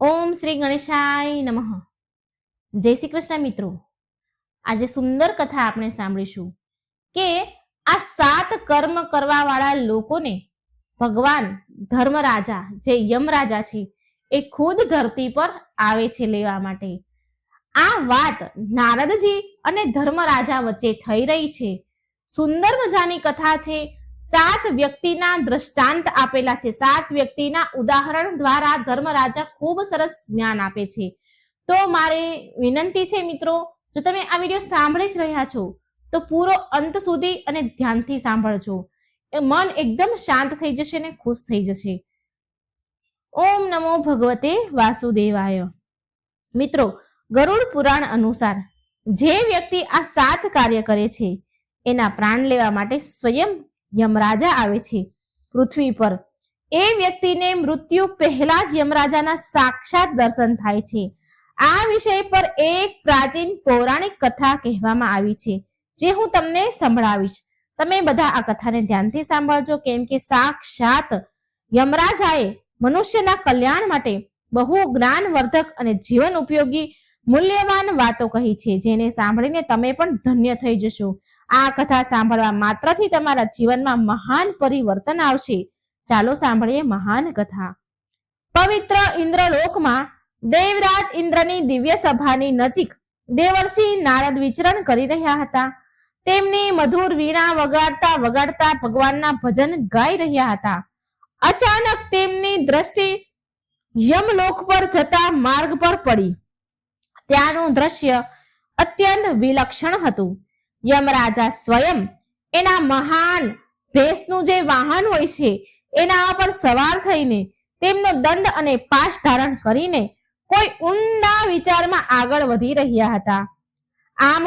ઓમ શ્રી ગણેશાય નમઃ. જય શ્રી કૃષ્ણ મિત્રો. આજે સુંદર કથા આપણે સાંભળીશું કે આ 7 કર્મ કરવા વાળા લોકોને ભગવાન ધર્મરાજા જે યમરાજા છે એ ખુદ ધરતી પર આવે છે લેવા માટે. આ વાત નારદજી અને ધર્મરાજા વચ્ચે થઈ રહી છે. સુંદર મજાની કથા છે. 7 વ્યક્તિના દ્રષ્ટાંત આપેલા છે. 7 વ્યક્તિના ઉદાહરણ દ્વારા ધર્મરાજા ખૂબ સરસ જ્ઞાન આપે છે. તો મારે વિનંતી છે મિત્રો, જો તમે આ વિડીયો સાંભળી જ રહ્યા છો તો પૂરો અંત સુધી અને ધ્યાનથી સાંભળજો. મન એકદમ શાંત થઈ જશે ને ખુશ થઈ જશે. ઓમ નમો ભગવતે વાસુદેવાય. મિત્રો, ગરુડ પુરાણ અનુસાર જે વ્યક્તિ આ 7 કાર્ય કરે છે એના પ્રાણ લેવા માટે સ્વયં યમરાજા આવે છે પૃથ્વી પર. એ વ્યક્તિને મૃત્યુ પહેલા જ યમરાજાના સાક્ષાત દર્શન થાય છે. આ વિષય પર એક પ્રાચીન પૌરાણિક કથા કહેવામાં આવી છે જે હું તમને સંભળાવીશ. તમે બધા આ કથાને ધ્યાનથી સાંભળજો, કેમ કે સાક્ષાત યમરાજાએ મનુષ્યના કલ્યાણ માટે બહુ જ્ઞાનવર્ધક અને જીવન ઉપયોગી મૂલ્યવાન વાતો કહી છે, જેને સાંભળીને તમે પણ ધન્ય થઈ જશો. આ કથા સાંભળવા માત્રથી તમારા જીવનમાં મહાન પરિવર્તન આવશે. ચાલો સાંભળીએ મહાન કથા. પવિત્ર ઇન્દ્રલોકમાં દેવરાજ ઇન્દ્રની દિવ્ય સભાની નજીક દેવર્ષિ નારદ વિચરણ કરી રહ્યા હતા. તેમની મધુર વીણા વગાડતા વગાડતા ભગવાનના ભજન ગાઈ રહ્યા હતા. અચાનક તેમની દ્રષ્ટિ યમલોક પર જતા માર્ગ પર પડી. ત્યાંનું દ્રશ્ય અત્યંત વિલક્ષણ હતું. યમરાજા સ્વયં એના મહાન ભેંસનું જે વાહન હોય છે એના પર સવાર થઈને તેમનો દંડ અને પાશ ધારણ કરીને કોઈ ઊંડા વિચારમાં આગળ વધી રહ્યા હતા. આમ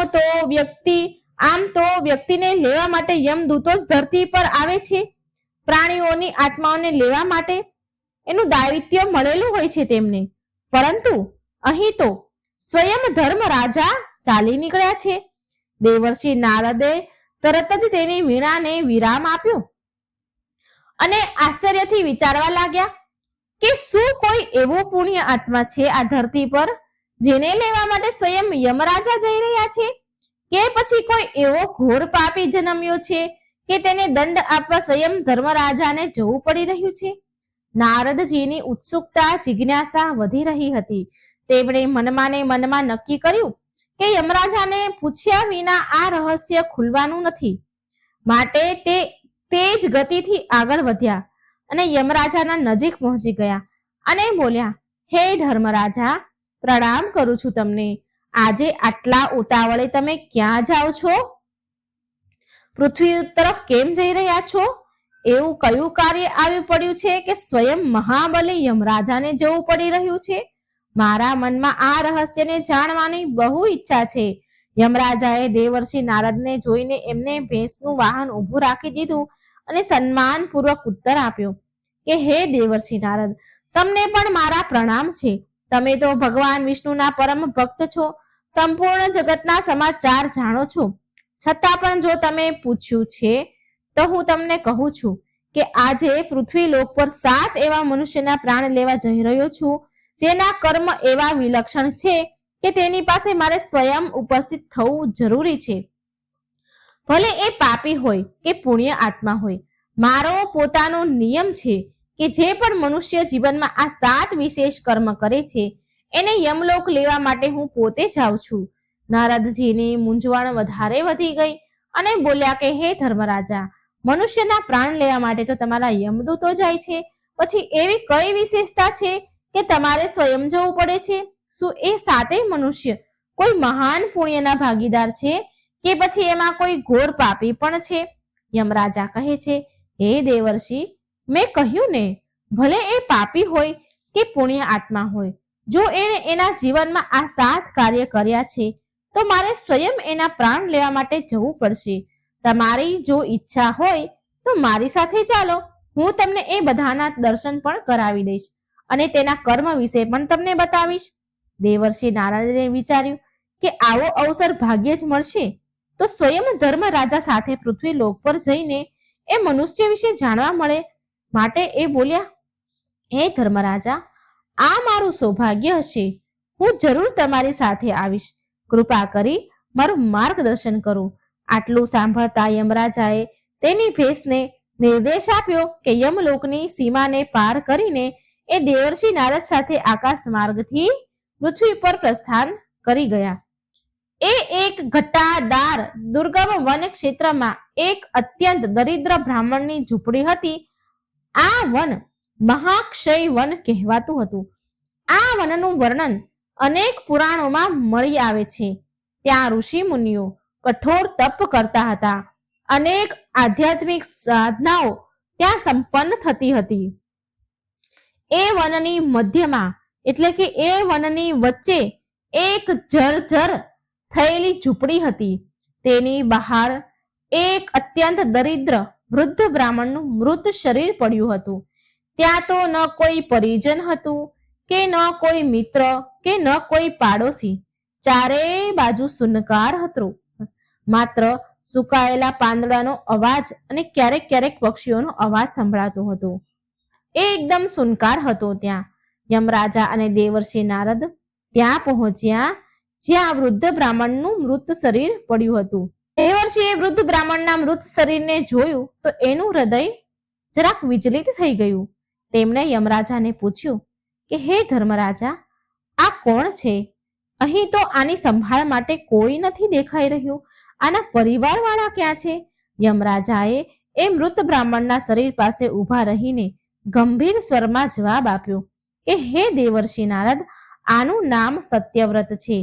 તો વ્યક્તિને લેવા માટે યમદૂતો ધરતી પર આવે છે. પ્રાણીઓની આત્માઓને લેવા માટે એનું દાયિત્વ મળેલું હોય છે તેમને. પરંતુ અહીં તો સ્વયં ધર્મરાજા ચાલી નીકળ્યા છે. દેવર્ષિ નારદે તરત જ તેની વીણાને વિરામ આપ્યો અને આશ્ચર્યથી વિચારવા લાગ્યા કે શું કોઈ એવો પુણ્ય આત્મા છે આ ધરતી પર જેને લેવા માટે સ્વયં યમરાજા જઈ રહ્યા છે, કે પછી કોઈ એવો ઘોર પાપી જન્મ્યો છે કે તેને દંડ આપવા સ્વયં ધર્મરાજાને જવું પડી રહ્યું છે. નારદજીની ઉત્સુકતા જિજ્ઞાસા વધી રહી હતી. તેમણે મનમાં નક્કી કર્યું કે યમરાજાને પૂછ્યા વિના આ રહસ્ય ખુલવાનું નથી. માટે તે જ ગતિથી આગળ વધ્યા અને યમરાજાના નજીક પહોંચી ગયા અને બોલ્યા, હે ધર્મરાજા, પ્રણામ કરું છું તમને. આજે આટલા ઉતાવળે તમે ક્યાં જાઓ છો? પૃથ્વી તરફ કેમ જઈ રહ્યા છો? એવું કયું કાર્ય આવી પડ્યું છે કે સ્વયં મહાબલી યમરાજાને જવું પડી રહ્યું છે? મારા મનમાં આ રહસ્યને જાણવાની બહુ ઈચ્છા છે. યમરાજાએ દેવર્ષિ નારદને જોઈને એમને ભેંસનું વાહન ઊભું રાખી દીધું અને સન્માનપૂર્વક ઉત્તર આપ્યો કે હે દેવર્ષિ નારદ, તમને પણ મારા પ્રણામ છે. તમે તો ભગવાન વિષ્ણુના પરમ ભક્ત છો, સંપૂર્ણ જગતના સમાચાર જાણો છો. છતાં પણ જો તમે પૂછ્યું છે તો હું તમને કહું છું કે આજે પૃથ્વી લોક પર 7 એવા મનુષ્યના પ્રાણ લેવા જઈ રહ્યો છું જેના કર્મ એવા વિલક્ષણ છે કે તેની પાસે મારે સ્વયં ઉપસ્થિત થવું જરૂરી છે. ભલે એ પાપી હોય કે પુણ્ય આત્મા હોય, મારો પોતાનો નિયમ છે કે જે પણ મનુષ્ય જીવનમાં આ 7 વિશેષ કર્મ કરે છે એને યમલોક લેવા માટે હું પોતે જાઉં છું. નારદજીની મૂંઝવણ વધારે વધી ગઈ અને બોલ્યા કે હે ધર્મરાજા, મનુષ્યના પ્રાણ લેવા માટે તો તમારા યમદૂતો જાય છે, પછી એવી કઈ વિશેષતા છે કે તમારે સ્વયં જવું પડે છે? શું એ 7 મનુષ્ય કોઈ મહાન પુણ્યના ભાગીદાર છે કે પછી એમાં કોઈ ઘોર પાપી પણ છે? યમરાજા કહે છે, હે દેવર્ષિ, મેં કહ્યું ને, ભલે એ પાપી હોય કે પુણ્ય આત્મા હોય, જો એણે એના જીવનમાં આ 7 કાર્ય કર્યા છે તો મારે સ્વયં એના પ્રાણ લેવા માટે જવું પડશે. તમારી જો ઈચ્છા હોય તો મારી સાથે ચાલો, હું તમને એ બધાના દર્શન પણ કરાવી દઈશ અને તેના કર્મ વિશે પણ તમને બતાવીશ. દેવર્ષિ નારદે વિચાર્યું કે આવો અવસર ભાગ્યે જ મળશે તો સ્વયં ધર્મરાજા સાથે પૃથ્વી લોક પર જઈને એ મનુષ્ય વિશે જાણવા મળે. માટે એ બોલ્યા, હે ધર્મરાજા, આ મારું સૌભાગ્ય હશે. હું જરૂર તમારી સાથે આવીશ. કૃપા કરી મારું માર્ગદર્શન કરો. આટલું સાંભળતા યમરાજાએ તેની ભેંસને નિર્દેશ આપ્યો કે યમલોકની સીમાને પાર કરીને એ દેવર્ષિ નારદ સાથે આકાશ માર્ગથી પૃથ્વી પર પ્રસ્થાન કરી ગયા. એ એક ઘટાદાર દુર્ગમ વન ક્ષેત્રમાં એક અત્યંત દરિદ્ર બ્રાહ્મણની ઝૂંપડી હતી. આ વન મહાક્ષય વન કહેવાતું હતું. આ વનનું વર્ણન અનેક પુરાણોમાં મળી આવે છે. ત્યાં ઋષિ મુનિઓ કઠોર તપ કરતા હતા. અનેક આધ્યાત્મિક સાધનાઓ ત્યાં સંપન્ન થતી હતી. એ વનની મધ્યમાં એટલે કે એ વનની વચ્ચે એક જર્જર થયેલી ઝૂંપડી હતી. તેની બહાર એક અત્યંત દરિદ્ર વૃદ્ધ બ્રાહ્મણનું મૃત શરીર પડ્યું હતું. ત્યાં તો ન કોઈ પરિજન હતું કે ન કોઈ મિત્ર કે ન કોઈ પાડોશી. ચારેય બાજુ સુનકાર હતું. માત્ર સુકાયેલા પાંદડાનો અવાજ અને ક્યારેક ક્યારેક પક્ષીઓનો અવાજ સંભળાતો હતો. એ એકદમ સુનકાર હતો. ત્યાં યમરાજા અને દેવર્ષિ નારદ ત્યાં પહોંચ્યા જ્યાં વૃદ્ધ બ્રાહ્મણનું મૃત શરીર પડ્યું હતું. દેવર્ષિએ વૃદ્ધ બ્રાહ્મણના મૃત શરીરને જોયું તો એનું હૃદય જરાક વિચલિત થઈ ગયું. તેમણે યમરાજાને પૂછ્યું કે હે ધર્મરાજા, આ કોણ છે? અહીં તો આની સંભાળ માટે કોઈ નથી દેખાઈ રહ્યું. આના પરિવારવાળા ક્યાં છે? યમરાજાએ એ મૃત બ્રાહ્મણના શરીર પાસે ઊભા રહીને ગંભીર સ્વરમાં જવાબ આપ્યો કે હે દેવર્ષિ નારદ, આનું નામ સત્યવ્રત છે.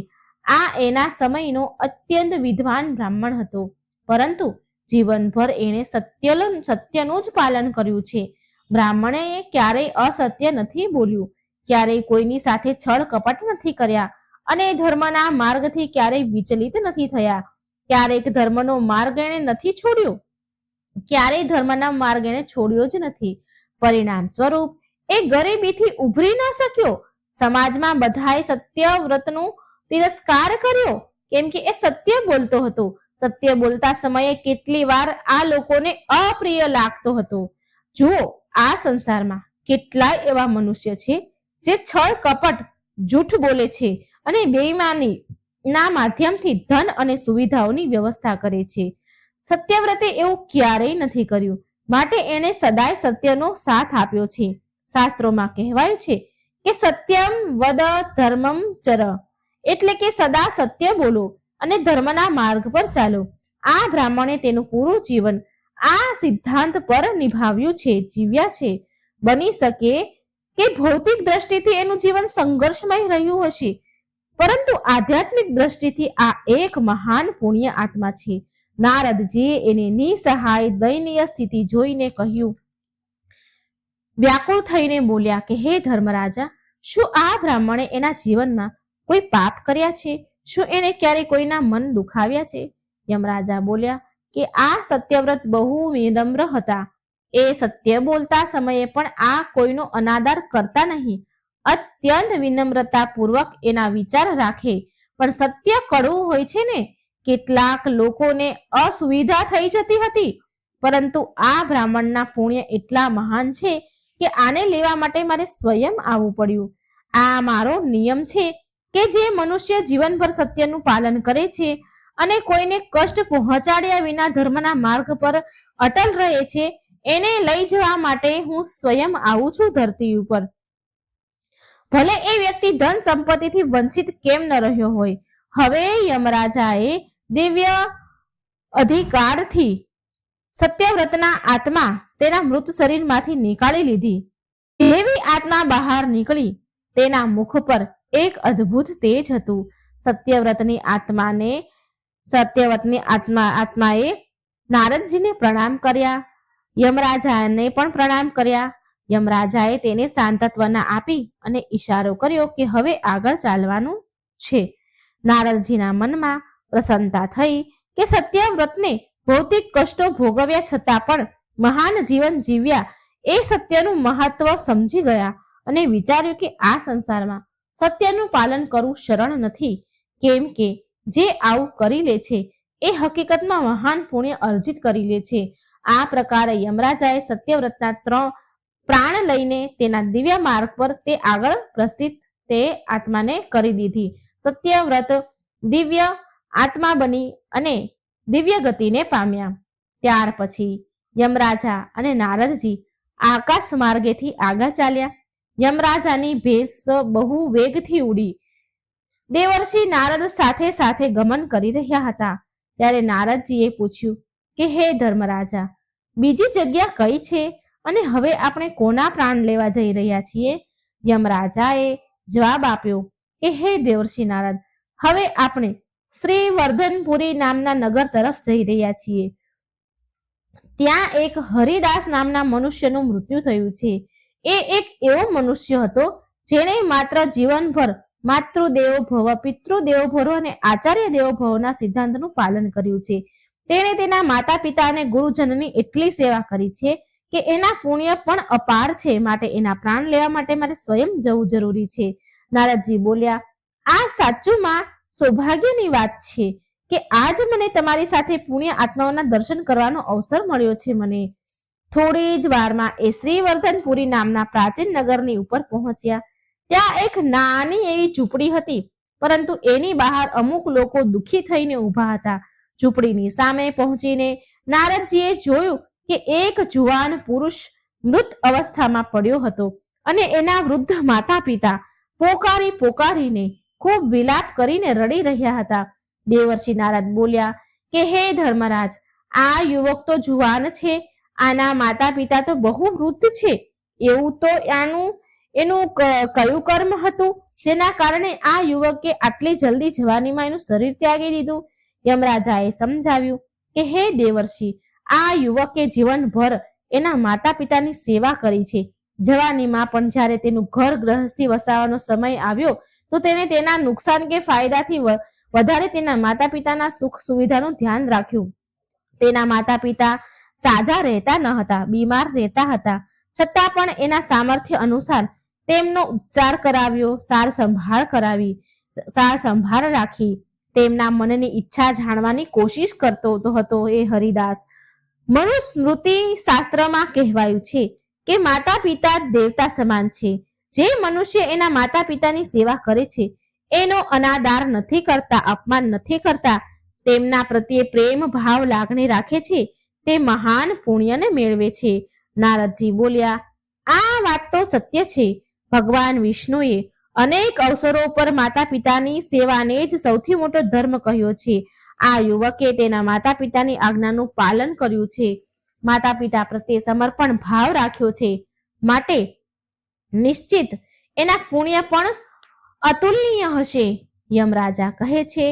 આ એના સમયનો અત્યંત વિદ્વાન બ્રાહ્મણ હતો, પરંતુ જીવનભર એણે સત્યનું જ પાલન કર્યું છે. બ્રાહ્મણે ક્યારેય અસત્ય નથી બોલ્યું, ક્યારેય કોઈની સાથે છળ કપટ નથી કર્યા અને ધર્મના માર્ગથી ક્યારેય વિચલિત નથી થયા. ક્યારેક ધર્મનો માર્ગ એણે નથી છોડ્યો, ક્યારેય ધર્મના માર્ગ એણે છોડ્યો જ નથી. પરિણામ સ્વરૂપ એ ગરીબીથી ઉભરી ન શક્યો. સમાજમાં બધાએ સત્યવ્રતનું તિરસ્કાર કર્યો, કેમ કે એ સત્ય બોલતો હતો. સત્ય બોલતા સમયે કેટલી વાર આ લોકોને અપ્રિય લાગતો હતો. જુઓ, આ સંસારમાં કેટલાય એવા મનુષ્ય છે જે છળ કપટ, જૂઠ બોલે છે અને બેઈમાની ના માધ્યમથી ધન અને સુવિધાઓની વ્યવસ્થા કરે છે. સત્યવ્રતે એવું ક્યારેય નથી કર્યું, માટે એણે સદાય સત્યનો સાથ આપ્યો છે. શાસ્ત્રોમાં કહેવાયું છે કે સત્યમ વદ ધર્મમ ચર, એટલે કે સદા સત્ય બોલો અને ધર્મના માર્ગ પર ચાલો. આ બ્રાહ્મણે તેનું પૂરું જીવન આ સિદ્ધાંત પર નિભાવ્યું છે, જીવ્યા છે. બની શકે કે ભૌતિક દ્રષ્ટિથી એનું જીવન સંઘર્ષમય રહ્યું હશે, પરંતુ આધ્યાત્મિક દ્રષ્ટિથી આ એક મહાન પુણ્ય આત્મા છે. નારદજીએ એની નિસહાય દયનીય સ્થિતિ જોઈને કહ્યું, વ્યાકુળ થઈને બોલ્યા કે હે ધર્મરાજા, શું આ બ્રાહ્મણે એના જીવનમાં કોઈ પાપ કર્યા છે? શું એણે ક્યારે કોઈના મન દુખાવ્યા છે? યમરાજા બોલ્યા કે આ સત્યવ્રત બહુ વિનમ્ર હતા. એ સત્ય બોલતા સમયે પણ આ કોઈનો અનાદર કરતા નહીં. અત્યંત વિનમ્રતા પૂર્વક એના વિચાર રાખે. પણ સત્ય કડવું હોય છે ને, કેટલાક લોકોને અસુવિધા થઈ જતી હતી, પરંતુ આ બ્રાહ્મણના પુણ્ય એટલા મહાન છે કે આને લેવા માટે મારે સ્વયં આવવું પડ્યું. આ મારો નિયમ છે કે જે મનુષ્ય જીવનભર સત્યનું પાલન કરે છે અને કોઈને કષ્ટ પહોંચાડ્યા વિના ધર્મના માર્ગ પર અટલ રહે છે, એને લઈ જવા માટે હું સ્વયં આવું છું ધરતી ઉપર. ભલે એ વ્યક્તિ ધન સંપત્તિથી વંચિત કેમ ન રહ્યો હોય. હવે યમરાજાએ દિવ્ય અધિકારથી સત્યવ્રતના આત્મા તેના મૃત શરીરમાંથી નીકાળી લીધી. એવી આત્મા બહાર નીકળી. તેના મુખ પર એક અદ્ભુત તેજ હતું. સત્યવ્રતની આત્માએ નારદજીને પ્રણામ કર્યા, યમરાજાને પણ પ્રણામ કર્યા. યમરાજાએ તેને સાંત્વના આપી અને ઈશારો કર્યો કે હવે આગળ ચાલવાનું છે. નારદજીના મનમાં પ્રસન્નતા થઈ કે સત્યવ્રતને ભૌતિક કષ્ટો ભોગવ્યા છતાં પણ મહાન જીવન જીવ્યા એ સત્યનું મહત્વ સમજી ગયા અને વિચાર્યું કે આ સંસારમાં સત્યનું પાલન કરવું સરળ નથી, કેમ કે જે આવું કરી લે છે એ હકીકતમાં મહાન પુણ્ય અર્જિત કરી લે છે. આ પ્રકારે યમરાજાએ સત્યવ્રતના પ્રાણ લઈને તેના દિવ્ય માર્ગ પર તે આગળ પ્રસ્થિત તે આત્માને કરી દીધી. સત્યવ્રત દિવ્ય આત્મા બની અને દિવ્ય ગતિને પામ્યા. ત્યાર પછી યમરાજા અને નારદજી આકાશ માર્ગેથી આગળ ચાલ્યા. યમરાજાની ભેંસ બહુ વેગથી ઉડી દેવર્ષિ નારદ સાથે સાથે ગમન કરી રહ્યા હતા. ત્યારે નારદજીએ પૂછ્યું કે હે ધર્મરાજા, બીજી જગ્યા કઈ છે અને હવે આપણે કોના પ્રાણ લેવા જઈ રહ્યા છીએ? યમરાજાએ જવાબ આપ્યો કે હે દેવર્ષિ નારદ, હવે આપણે શ્રી વર્ધનપુરી નામના નગર તરફ જઈ રહ્યા છીએ. ત્યાં એક હરિદાસ નામના મનુષ્યનું મૃત્યુ થયું છે. એ એક એવો મનુષ્ય હતો જેણે માત્ર જીવનભર માતૃદેવો ભવ, પિતૃદેવો ભવ અને આચાર્ય દેવો ભવના સિદ્ધાંતનું પાલન કર્યું છે. તેણે તેના માતા પિતા અને ગુરુજનની એટલી સેવા કરી છે કે એના પુણ્ય પણ અપાર છે. માટે એના પ્રાણ લેવા માટે મારે સ્વયં જવું જરૂરી છે. નારદજી બોલ્યા, આ સાચુંમાં સૌભાગ્યની વાત છે કે આજ મને તમારી સાથે પુણ્ય આત્માઓના દર્શન કરવાનો અવસર મળ્યો છે. મને થોડી જ વારમાં એ શ્રીવર્ધનપુરી નામના પ્રાચીન નગરની ઉપર પહોંચ્યા. ત્યાં એક નાની એવી ઝૂંપડી હતી, પરંતુ એની બહાર અમુક લોકો દુઃખી થઈને ઊભા હતા. ઝૂંપડીની સામે પહોંચીને નારદજીએ જોયું કે એક જુવાન પુરુષ મૃત અવસ્થામાં પડ્યો હતો અને એના વૃદ્ધ માતા પિતા પોકારી પોકારીને ખૂબ વિલાપ કરીને રડી રહ્યા હતા. દેવર્ષિ નારદ બોલ્યા કે હે ધર્મરાજ, આ યુવક તો જુવાન છે, આના માતા પિતા તો બહુ વૃદ્ધ છે. એવું તો એનું કયું કર્મ હતું જેના કારણે આ યુવકે આટલી જલ્દી જવાનીમાં એનું શરીર ત્યાગી દીધું? યમરાજાએ સમજાવ્યું કે હે દેવર્ષિ, આ યુવકે જીવનભર એના માતા પિતાની સેવા કરી છે. જવાનીમાં પણ જ્યારે તેનું ઘર ગૃહસ્થી વસાવવાનો સમય આવ્યો તો તેણે તેના નુકસાન કે ફાયદાથી વધારે તેના માતા પિતાના સુખ સુવિધાનું ધ્યાન રાખ્યું. તેના માતા પિતા સાજા રહેતા ન હતા, બીમાર રહેતા હતા, છતાં પણ એના સામર્થ્ય અનુસાર તેમનો ઉપચાર કરાવ્યો, સાર સંભાળ રાખી. તેમના મનની ઈચ્છા જાણવાની કોશિશ કરતો હતો. એ હરિદાસ મનુસ્મૃતિ શાસ્ત્રમાં કહેવાયું છે કે માતા પિતા દેવતા સમાન છે. જે મનુષ્ય એના માતા પિતાની સેવા કરે છે, એનો અનાદાર નથી કરતા, અપમાન નથી કરતા, તેમના પ્રત્યે પ્રેમ ભાવ લાગણી રાખે છે, તે મહાન પુણ્યને મેળવે છે. નારદજી બોલ્યા, આ વાત તો સત્ય છે. ભગવાન વિષ્ણુએ અનેક અવસરો પર માતા પિતાની સેવાને જ સૌથી મોટો ધર્મ કહ્યો છે. આ યુવકે તેના માતા પિતાની આજ્ઞાનું પાલન કર્યું છે, માતા પિતા પ્રત્યે સમર્પણ ભાવ રાખ્યો છે, માટે નિશ્ચિત એના પુણ્ય પણ અતુલનીય હશે. યમરાજા કહે છે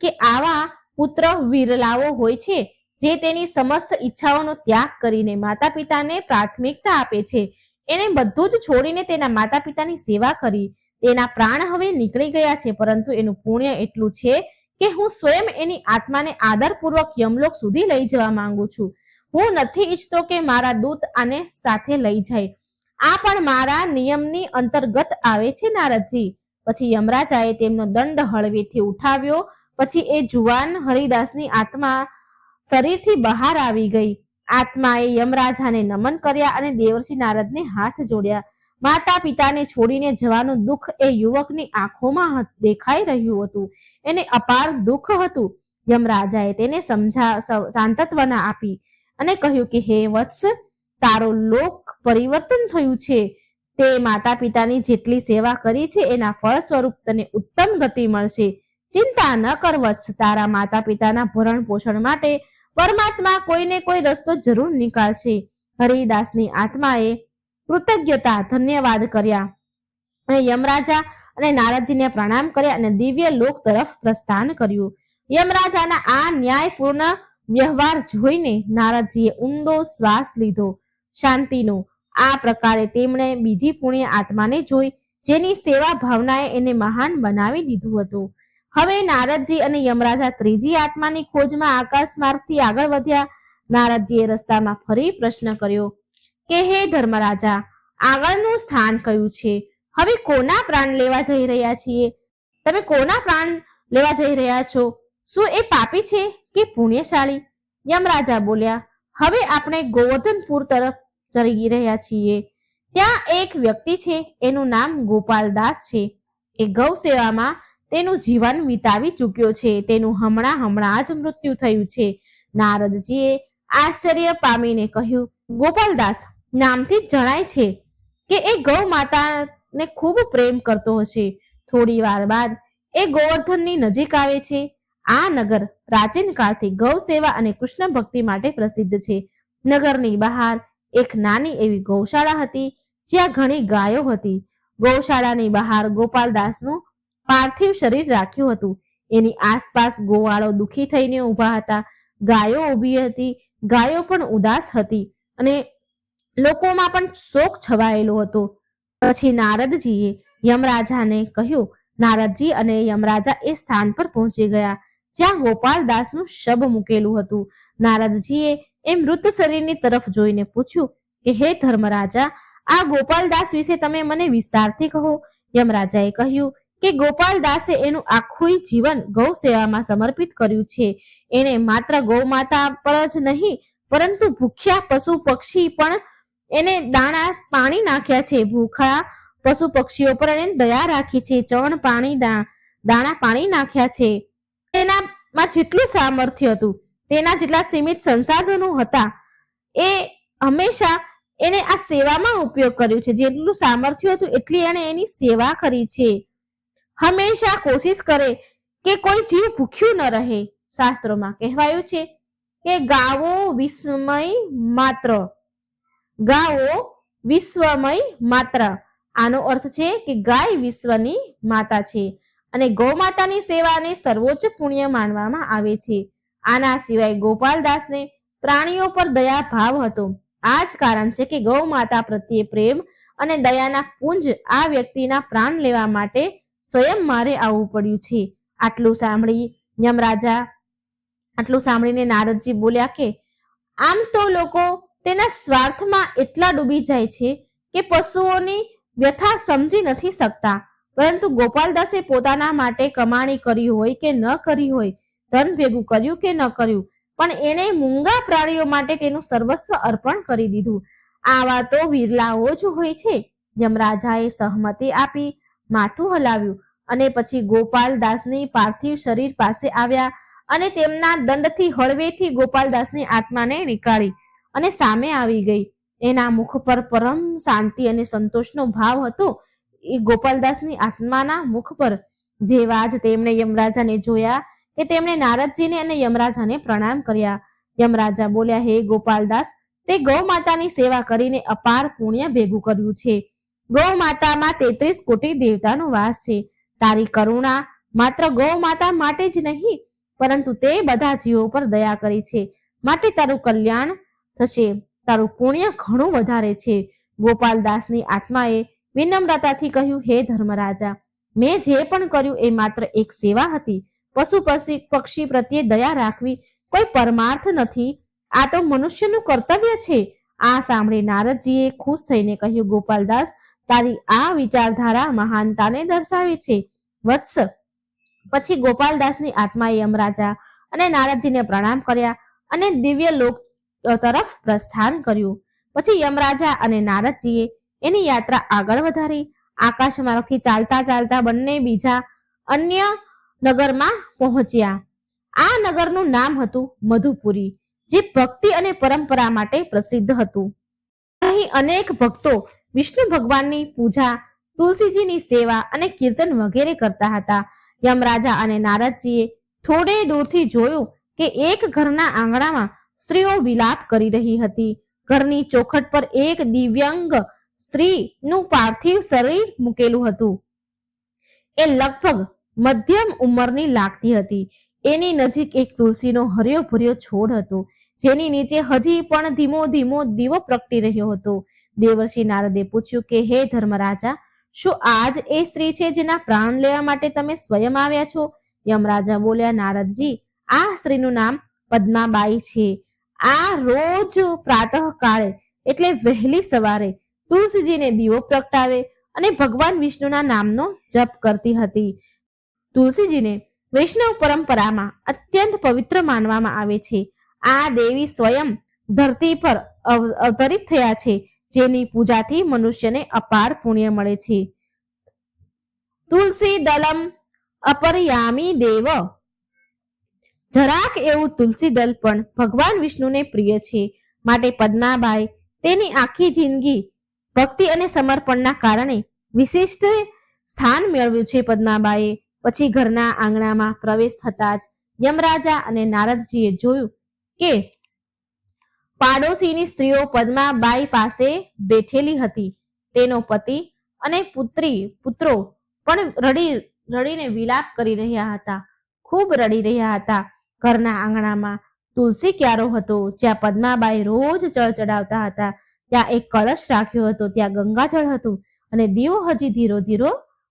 કે આવા પુત્ર વિરલાઓ હોય છે જે તેની સમસ્ત ઈચ્છાઓનો ત્યાગ કરીને માતા પિતાને પ્રાથમિકતા આપે છે. એને બધું જ છોડીને તેના માતા પિતાની સેવા કરી. તેના પ્રાણ હવે નીકળી ગયા છે, પરંતુ એનું પુણ્ય એટલું છે કે હું સ્વયં એની આત્માને આદરપૂર્વક યમલોક સુધી લઈ જવા માંગુ છું. હું નથી ઈચ્છતો કે મારા દૂત આને સાથે લઈ જાય. આ પણ મારા નિયમની અંતર્ગત આવે છે નારદજી. પછી યમરાજાએ તેમનો દંડ હળવેથી ઉઠાવ્યો. પછી એ જુવાન હરિદાસની આત્મા શરીરથી બહાર આવી ગઈ. આત્માએ યમરાજાને નમન કર્યા અને દેવર્ષિ નારદને હાથ જોડ્યા. માતા પિતાને છોડીને જવાનું દુઃખ એ યુવકની આંખોમાં દેખાઈ રહ્યું હતું. એને અપાર દુઃખ હતું. યમરાજાએ તેને સાંત્વના આપી અને કહ્યું કે હે વત્સ, તારો લોક પરિવર્તન થયું છે. તે માતા પિતાની જેટલી સેવા કરી છે એના ફળ સ્વરૂપ તને ઉત્તમ ગતિ મળશે. ચિંતા ન કર વત્સ, તારા માતા પિતાના ભરણ પોષણ માટે પરમાત્મા કોઈને કોઈ રસ્તો જરૂર નીકાળશે. હરિદાસની આત્માએ કૃતજ્ઞતા ધન્યવાદ કર્યા અને યમરાજા અને નારદજીને પ્રણામ કર્યા અને દિવ્ય લોક તરફ પ્રસ્થાન કર્યું. યમરાજાના આ ન્યાયપૂર્ણ વ્યવહાર જોઈને નારદજીએ ઊંડો શ્વાસ લીધો, શાંતિનો. આ પ્રકારે તેમણે બીજી પુણ્ય આત્માને જોઈ જેની સેવા ભાવનાએ એને મહાન બનાવી દીધું હતું. હવે નારદજી અને યમરાજા ત્રીજી આત્માની ખોજમાં આકાશ માર્ગથી આગળ વધ્યા. નારદજીએ રસ્તામાં ફરી પ્રશ્ન કર્યો કે હે ધર્મરાજા, આગળનું સ્થાન કયું છે? હવે કોના પ્રાણ લેવા જઈ રહ્યા છીએ? તમે કોના પ્રાણ લેવા જઈ રહ્યા છો? શું એ પાપી છે કે પુણ્યશાળી? યમરાજા બોલ્યા, હવે આપણે ગોવર્ધનપુર તરફ જઈ રહ્યા છીએ. ત્યાં એક વ્યક્તિ છે, એનું નામ ગોપાલદાસ છે. એ ગૌ સેવામાં તેનું જીવન વિતાવી ચૂક્યો છે. તેનું હમણાં જ મૃત્યુ થયું છે. નારદજીએ આશ્ચર્ય પામીને કહ્યું, ગોપાલદાસ નામથી જ જણાય છે કે એ ગૌ માતાને ખૂબ પ્રેમ કરતો હશે. થોડી વાર બાદ એ ગોવર્ધનની નજીક આવે છે. આ નગર પ્રાચીન કાળથી ગૌ સેવા અને કૃષ્ણ ભક્તિ માટે પ્રસિદ્ધ છે. નગરની બહાર એક નાની એવી ગૌશાળા હતી, જ્યાં ઘણી ગાયો હતી. ગૌશાળાની બહાર ગોપાલદાસનું પાર્થિવ શરીર રાખ્યું હતું. એની આસપાસ ગોવાળો દુઃખી થઈને ઊભા હતા. ગાયો ઊભી હતી. ગાયો પણ ઉદાસ હતી અને લોકોમાં પણ શોક છવાયેલો હતો. પછી નારદજીએ યમરાજાને કહ્યું. નારદજી અને યમરાજા એ સ્થાન પર પહોંચી ગયા જ્યાં ગોપાલદાસનું શબ મૂકેલું હતું. નારદજીએ એ મૃત શરીરની તરફ જોઈને પૂછ્યું કે હે ધર્મરાજા, આ ગોપાલદાસ વિશે તમે મને વિસ્તારથી કહો. યમરાજાએ કહ્યું કે ગોપાલદાસે એનું આખું જીવન ગૌ સેવામાં સમર્પિત કર્યું છે. એને માત્ર ગૌ માતા પર જ નહીં, પરંતુ ભૂખ્યા પશુ પક્ષી પણ એને દાણા પાણી નાખ્યા છે. ભૂખા પશુ પક્ષીઓ પર એને દયા રાખી છે. ચણ પાણી દાણા પાણી નાખ્યા છે. તેનામાં જેટલું સામર્થ્ય હતું, તેના જેટલા સીમિત સંસાધનો હતા, એ હંમેશા એને આ સેવામાં ઉપયોગ કર્યો છે. જેટલું સામર્થ્ય હતું એટલી એને એની સેવા કરી છે. હંમેશા કોશિશ કરે કે કોઈ જીવ ભૂખ્યું ન રહે. શાસ્ત્રોમાં કહેવાયું છે કે ગાવો વિશ્વમય માત્ર. આનો અર્થ છે કે ગાય વિશ્વની માતા છે અને ગૌ માતાની સેવાને સર્વોચ્ચ પુણ્ય માનવામાં આવે છે. આના સિવાય ગોપાલદાસને પ્રાણીઓ પર દયા ભાવ હતો. આ જ કારણ છે કે ગૌ માતા પ્રત્યે પ્રેમ અને દયાના પુંજ આ વ્યક્તિના પ્રાણ લેવા માટે સ્વયં મારે આવવું પડ્યું છે. આટલું સાંભળીને નારદજી બોલ્યા કે આમ તો લોકો તેના સ્વાર્થમાં એટલા ડૂબી જાય છે કે પશુઓની વ્યથા સમજી નથી શકતા. પરંતુ ગોપાલદાસે પોતાના માટે કમાણી કરી હોય કે ન કરી હોય, ધન ભેગું કર્યું કે ન કર્યું, પણ એણે મૂંગા પ્રાણીઓ માટે તેનું સર્વસ્વ અર્પણ કરી દીધું. આવા તો વિરલાઓ જ હોય છે. યમરાજાએ સહમતિ આપી, માથું હલાવ્યું અને પછી ગોપાલદાસની પાર્થિવ શરીર પાસે આવ્યા અને તેમના દંડથી હળવેથી ગોપાલદાસની આત્માને નીકાળી અને સામે આવી ગઈ. એના મુખ પર પરમ શાંતિ અને સંતોષનો ભાવ હતો. એ ગોપાલદાસની આત્માના મુખ પર. જેવા જ તેમણે યમરાજાને જોયા કે તેમણે નારદજીને અને યમરાજાને પ્રણામ કર્યા. યમરાજા બોલ્યા, હે ગોપાલદાસ, તે ગૌ માતાની સેવા કરીને અપાર પુણ્ય ભેગું કર્યું છે. ગૌ માતામાં 33 કોટી દેવતાનો વાસ છે. તારી કરુણા માત્ર ગૌ માતા માટે જ નહીં, પરંતુ તે બધા જીવો પર દયા કરી છે, માટે તારું કલ્યાણ થશે. તારું પુણ્ય ઘણું વધારે છે. ગોપાલદાસની આત્માએ વિનમ્રતાથી કહ્યું, હે ધર્મરાજા, મેં જે પણ કર્યું એ માત્ર એક સેવા હતી. પશુ પક્ષી પ્રત્યે દયા રાખવી કોઈ પરમાર્થ નથી. આ તો મનુષ્યનું કર્તવ્ય છે. આ સાંભળી નારદજીએ ખુશ થઈને કહ્યું, ગોપાલદાસ, તારી આ વિચારધારા મહાનતાને દર્શાવે છે. વત્સ. પછી ગોપાલદાસની આત્માએ યમરાજા અને નારદજીને પ્રણામ કર્યા અને દિવ્ય લોક તરફ પ્રસ્થાન કર્યું. પછી યમરાજા અને નારદજીએ એની યાત્રા આગળ વધારી. આકાશ માર્ગથી ચાલતા બંને બીજા અન્ય નગરમાં પહોંચ્યા. આ નગરનું નામ હતું મધુપુરી, જે ભક્તિ અને પરંપરા માટે પ્રસિદ્ધ હતું. અહીં અનેક ભક્તો વિષ્ણુ ભગવાનની પૂજા, તુલસીજીની સેવા અને કીર્તન વગેરે કરતા હતા. યમરાજા અને નારદજીએ થોડે દૂરથી જોયું કે એક ઘરના આંગણામાં સ્ત્રીઓ વિલાપ કરી રહી હતી. ઘરની ચોખટ પર એક દિવ્યાંગ સ્ત્રીનું પાર્થિવ શરીર મૂકેલું હતું. એ લગભગ મધ્યમ ઉંમરની લાગતી હતી. એની નજીક એક તુલસીનો હર્યો ભર્યો છોડ હતો, જેની નીચે હજી પણ ધીમો ધીમો દીવો પ્રગટી રહ્યો હતો. દેવર્ષિ નારદે પૂછ્યું કે હે ધર્મરાજા, શું આ જ એ સ્ત્રી છે જેના પ્રાણ લેવા માટે તમે સ્વયં આવ્યા છો? યમરાજા બોલ્યા, નારદજી, આ સ્ત્રીનું નામ પદ્માબાઈ છે. આ રોજ પ્રાતઃ કાળે એટલે વહેલી સવારે તુલસીજીને દીવો પ્રગટાવે અને ભગવાન વિષ્ણુના નામનો જપ કરતી હતી. તુલસીજીને વૈષ્ણવ પરંપરામાં અત્યંત પવિત્ર માનવામાં આવે છે. આ દેવી સ્વયં ધરતી પર અવતરિત થયા છે. જેની પૂજાથી મનુષ્યને અપાર પુણ્ય મળે છે. તુલસી દલમ અપરયામી દેવ, જરાક એવું તુલસી દલ પણ ભગવાન વિષ્ણુને પ્રિય છે. માટે પદ્માબાઈ તેની આખી જિંદગી ભક્તિ અને સમર્પણના કારણે વિશિષ્ટ સ્થાન મેળવ્યું છે. પદ્માબાઈએ પછી ઘરના આંગણામાં પ્રવેશ થતા જ યમરાજા અને નારદજીએ જોયું કે પાડોશીની સ્ત્રીઓ પદ્માબાઈ પાસે બેઠેલી હતી. તેનો પતિ અને પુત્રો પણ રડીને વિલાપ કરી રહ્યા હતા, ખૂબ રડી રહ્યા હતા. ઘરના આંગણામાં તુલસી ક્યારો હતો, જ્યાં પદ્માબાઈ રોજ જળ ચડાવતા હતા. ત્યાં એક કળશ રાખ્યો હતો, ત્યાં ગંગાજળ હતું અને દીવો હજી ધીરો ધીરો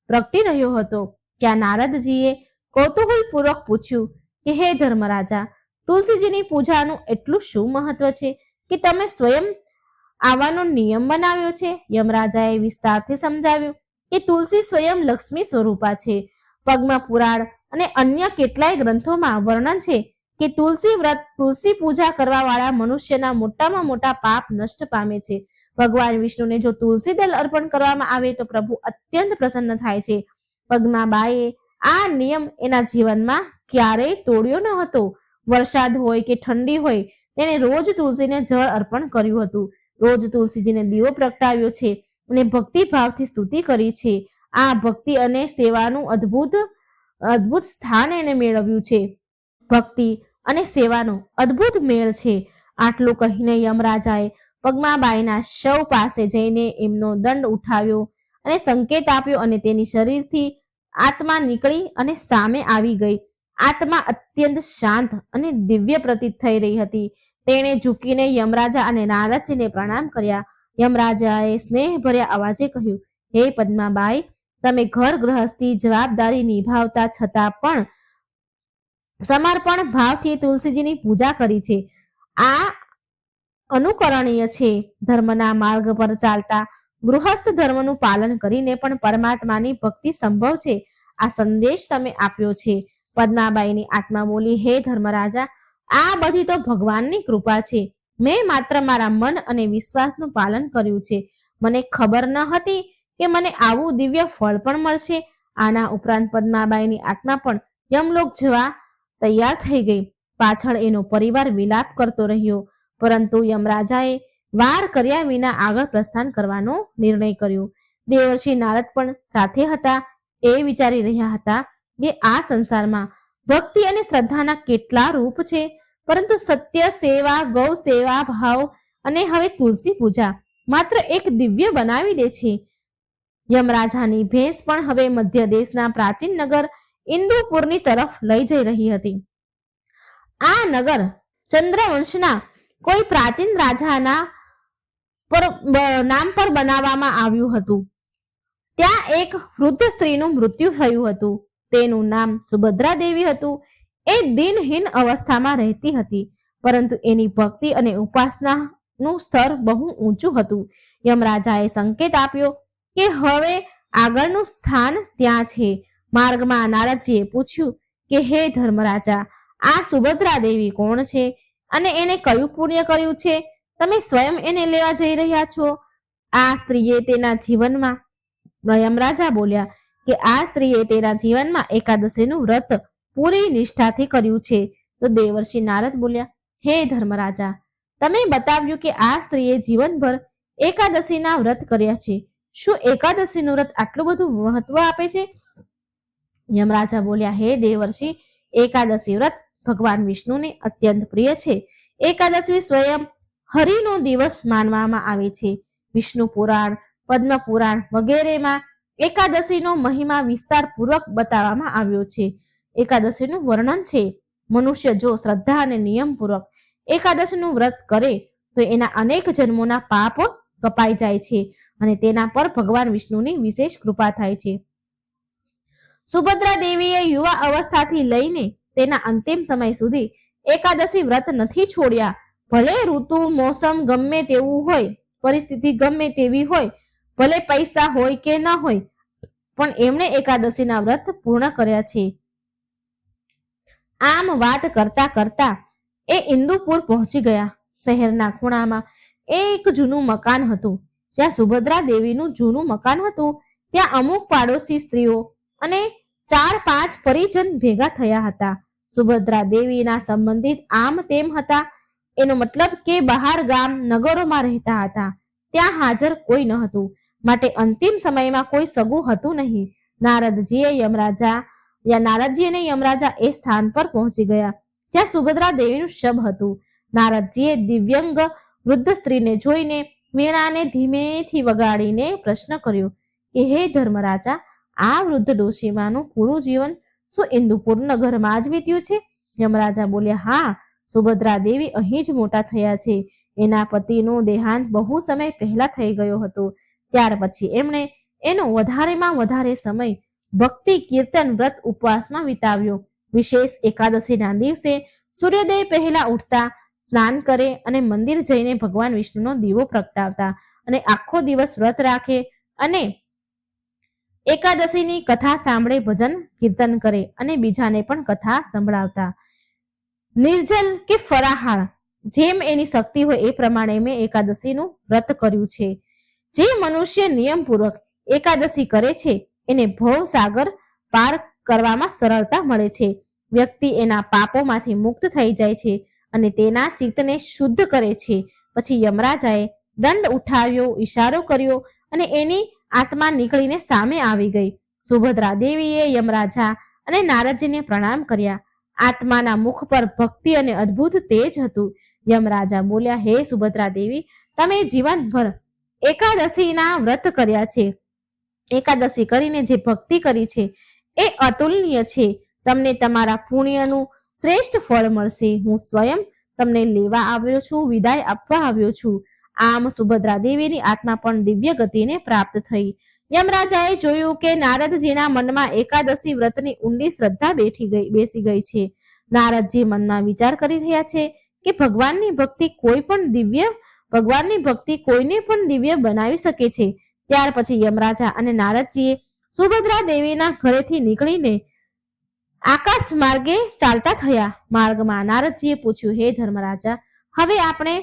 પ્રગટી રહ્યો હતો. ત્યાં નારદજીએ કૌતૂહલપૂર્વક પૂછ્યું કે હે ધર્મરાજા, તુલસીજીની પૂજાનું એટલું શું મહત્વ છે કે તમે સ્વયં આવવાનો નિયમ બનાવ્યો છે? યમરાજાએ વિસ્તારથી સમજાવ્યું કે તુલસી સ્વયં લક્ષ્મી સ્વરૂપા છે. પદ્મ પુરાણ અને અન્ય કેટલાય ગ્રંથોમાં વર્ણન છે કે તુલસી પૂજા કરવા વાળા મનુષ્યના મોટામાં મોટા પાપ નષ્ટ પામે છે. ભગવાન વિષ્ણુને જો તુલસી દલ અર્પણ કરવામાં આવે તો પ્રભુ અત્યંત પ્રસન્ન થાય છે. પદ્માબાઈએ આ નિયમ એના જીવનમાં ક્યારેય તોડ્યો ન હતો. વરસાદ હોય કે ઠંડી હોય, તેણે રોજ તુલસીને જળ અર્પણ કર્યું હતું. રોજ તુલસીજીને દીવો પ્રગટાવ્યો છે અને ભક્તિ ભાવથી સ્તુતિ કરી છે. આ ભક્તિ અને સેવાનું અદ્ભુત સ્થાન એને મેળવ્યું છે. ભક્તિ અને સેવાનો અદ્ભુત મેળ છે. આટલું કહીને યમરાજાએ પદ્માબાઈના શવ પાસે જઈને એમનો દંડ ઉઠાવ્યો અને સંકેત આપ્યો અને તેની શરીરથી આત્મા નીકળી અને સામે આવી ગઈ. આત્મા અત્યંત શાંત અને દિવ્ય પ્રતીત થઈ રહી હતી. તેણે ઝૂકીને યમરાજા અને નારદજીને પ્રણામ કર્યા. યમરાજાએ સ્નેહભર્યા અવાજે કહ્યું, હે પદ્માબાઈ, તમે ઘર ગૃહસ્થી જવાબદારી નિભાવતા છતાં પણ સમર્પણ ભાવથી તુલસીજીની પૂજા કરી છે. આ અનુકરણીય છે. ધર્મના માર્ગ પર ચાલતા ગૃહસ્થ ધર્મનું પાલન કરીને પણ પરમાત્માની ભક્તિ સંભવ છે. આ સંદેશ તમે આપ્યો છે. પદ્માબાઈની આત્મા બોલી, હે ધર્મરાજા, આ બધી તો ભગવાનની કૃપા છે. મેં માત્ર મારા મન અને વિશ્વાસનું પાલન કર્યું છે. મને ખબર ન હતી કે મને આવું દિવ્ય ફળ પણ મળશે. આના ઉપરાંત પદ્માબાઈની આત્મા પણ યમલોક જવા તૈયાર થઈ ગઈ. પાછળ એનો પરિવાર વિલાપ કરતો રહ્યો, પરંતુ યમરાજાએ વાર કર્યા વિના આગળ પ્રસ્થાન કરવાનો નિર્ણય કર્યો. દેવર્ષિ નારદ પણ સાથે હતા. એ વિચારી રહ્યા હતા કે આ સંસારમાં ભક્તિ અને શ્રદ્ધાના કેટલા રૂપ છે, પરંતુ સત્ય, સેવા, ગૌ સેવા ભાવ અને હવે તુલસી પૂજા માત્ર એક દિવ્ય બનાવી દે છે. યમરાજાની ભેંસ પણ હવે મધ્ય દેશના પ્રાચીન નગર ઇન્દુપુરની તરફ લઈ જઈ રહી હતી. આ નગર ચંદ્રવંશના કોઈ પ્રાચીન રાજાના નામ પર બનાવવામાં આવ્યું હતું. ત્યાં એક વૃદ્ધ સ્ત્રીનું મૃત્યુ થયું હતું. તેનું નામ સુભદ્રા દેવી હતું. એ દિનહીન અવસ્થામાં રહેતી હતી, પરંતુ એની ભક્તિ અને ઉપાસનાનું સ્તર બહુ ઊંચું હતું. યમરાજાએ સંકેત આપ્યો કે હવે આગળનું સ્થાન ત્યાં છે. માર્ગમાં નારદજીએ પૂછ્યું કે હે ધર્મરાજા, આ સુભદ્રા દેવી કોણ છે અને એને કયું પુણ્ય કર્યું છે? તમે સ્વયં એને લેવા જઈ રહ્યા છો? આ સ્ત્રીએ તેના જીવનમાં યમરાજા બોલ્યા કે આ સ્ત્રીએ તેના જીવનમાં એકાદશીનું વ્રત પૂરી નિષ્ઠાથી કર્યું છે. તો દેવર્ષિ નારદ બોલ્યા, હે ધર્મરાજા, તમે બતાવ્યું કે આ સ્ત્રીએ જીવનભર એકાદશીના વ્રત કર્યા છે. શું એકાદશીનું વ્રત આટલું બધું મહત્વ આપે છે? યમરાજા બોલ્યા, હે દેવર્ષિ, એકાદશી વ્રત ભગવાન વિષ્ણુને અત્યંત પ્રિય છે. એકાદશી સ્વયં હરિનો દિવસ માનવામાં આવે છે. વિષ્ણુ પુરાણ, પદ્મ પુરાણ વગેરેમાં એકાદશીનો મહિમા વિસ્તારપૂર્વક બતાવવામાં આવ્યો છે. એકાદશીનું વર્ણન છે, મનુષ્ય જો શ્રદ્ધા અને નિયમપૂર્વક એકાદશીનું વ્રત કરે તો એના અનેક જન્મોના પાપ કપાઈ જાય છે અને તેના પર ભગવાન વિષ્ણુની વિશેષ કૃપા થાય છે. સુભદ્રા દેવીએ યુવા અવસ્થાથી લઈને તેના અંતિમ સમય સુધી એકાદશી વ્રત નથી છોડ્યા. ભલે ઋતુ મોસમ ગમે તેવું હોય, પરિસ્થિતિ ગમે તેવી હોય, ભલે પૈસા હોય કે ન હોય, પણ એમણે એકાદશીના વ્રત પૂર્ણ કર્યા છે. આમ વાત કરતા કરતા એ ઇન્દુપુર પહોંચી ગયા. શહેરના ખૂણામાં એક જૂનું મકાન હતું. જ્યાં સુભદ્રા દેવીનું જૂનું મકાન હતું ત્યાં અમુક પાડોશી સ્ત્રીઓ અને 4-5 પરિજન ભેગા થયા હતા. સુભદ્રા દેવીના સંબંધિત આમ તેમ હતા. એનો મતલબ કે બહાર ગામ નગરોમાં રહેતા હતા. ત્યાં હાજર કોઈ ન હતું, માટે અંતિમ સમયમાં કોઈ સગું હતું નહીં. નારદજી અને યમરાજા એ સ્થાન પર પહોંચી ગયા જ્યાં સુભદ્રા દેવીનું શબ હતું. નારદજીએ દિવ્યંગ વૃદ્ધ સ્ત્રીને જોઈને વીણાને ધીમેથી વગાડીને પ્રશ્ન કર્યો કે હે ધર્મરાજા, આ વૃદ્ધ ડોશીમાનું પૂરું જીવન શું ઇન્દુપુર નગરમાં જ વીત્યું છે? યમરાજા બોલ્યા, હા, સુભદ્રા દેવી અહીં જ મોટા થયા છે. એના પતિનું દેહાંત બહુ સમય પહેલા થઈ ગયો હતો. ત્યાર પછી એમણે એનો વધારેમાં વધારે સમય ભક્તિ, કીર્તન, વ્રત, ઉપવાસમાં વિતાવ્યો. વિશેષ એકાદશીના દિવસે સૂર્યોદય પહેલા ઉઠતા, સ્નાન કરે અને મંદિર જઈને ભગવાન વિષ્ણુનો દીવો પ્રગટાવતા અને આખો દિવસ વ્રત રાખે અને એકાદશીની કથા સાંભળે, ભજન કીર્તન કરે અને બીજાને પણ કથા સંભળાવતા. નિર્જલ કે ફરાહાર જેમ એની શક્તિ હોય એ પ્રમાણે મેં એકાદશીનું વ્રત કર્યું છે. જે મનુષ્ય નિયમપૂર્વક એકાદશી કરે છે એને ભવસાગર પાર કરવામાં સરળતા મળે છે. વ્યક્તિ એના પાપોમાંથી મુક્ત થઈ જાય છે અને તેના ચિત્તને શુદ્ધ કરે છે. પછી યમરાજાએ દંડ ઉઠાવ્યો, ઈશારો કર્યો અને એની આત્મા નીકળીને સામે આવી ગઈ. સુભદ્રા દેવીએ યમરાજા અને નારદજીને પ્રણામ કર્યા. આત્માના મુખ પર ભક્તિ અને અદ્ભુત તેજ હતું. યમરાજા બોલ્યા, હે સુભદ્રા દેવી, તમે જીવનભર એકાદશીના વ્રત કર્યા છે. એકાદશી કરીને જે ભક્તિ કરી છે એ અતુલનીય છે. તમને તમારા પુણ્યનું શ્રેષ્ઠ ફળ મળશે. હું સ્વયં તમને લેવા આવ્યો છું, વિદાય આપવા આવ્યો છું. આમ સુભદ્રા દેવીની આત્મા પણ દિવ્ય ગતિને પ્રાપ્ત થઈ. યમરાજાએ જોયું કે નારદજીના મનમાં એકાદશી વ્રતની ઊંડી શ્રદ્ધા બેસી ગઈ છે. નારદજી મનમાં વિચાર કરી રહ્યા છે કે ભગવાનની ભક્તિ કોઈને પણ દિવ્ય બનાવી શકે છે. ત્યાર પછી યમરાજા અને નારદજીએ સુભદ્રા દેવીના ઘરેથી નીકળીને આકાશ માર્ગે ચાલતા થયા. માર્ગમાં નારદજીએ પૂછ્યું, હે ધર્મરાજા, હવે આપણે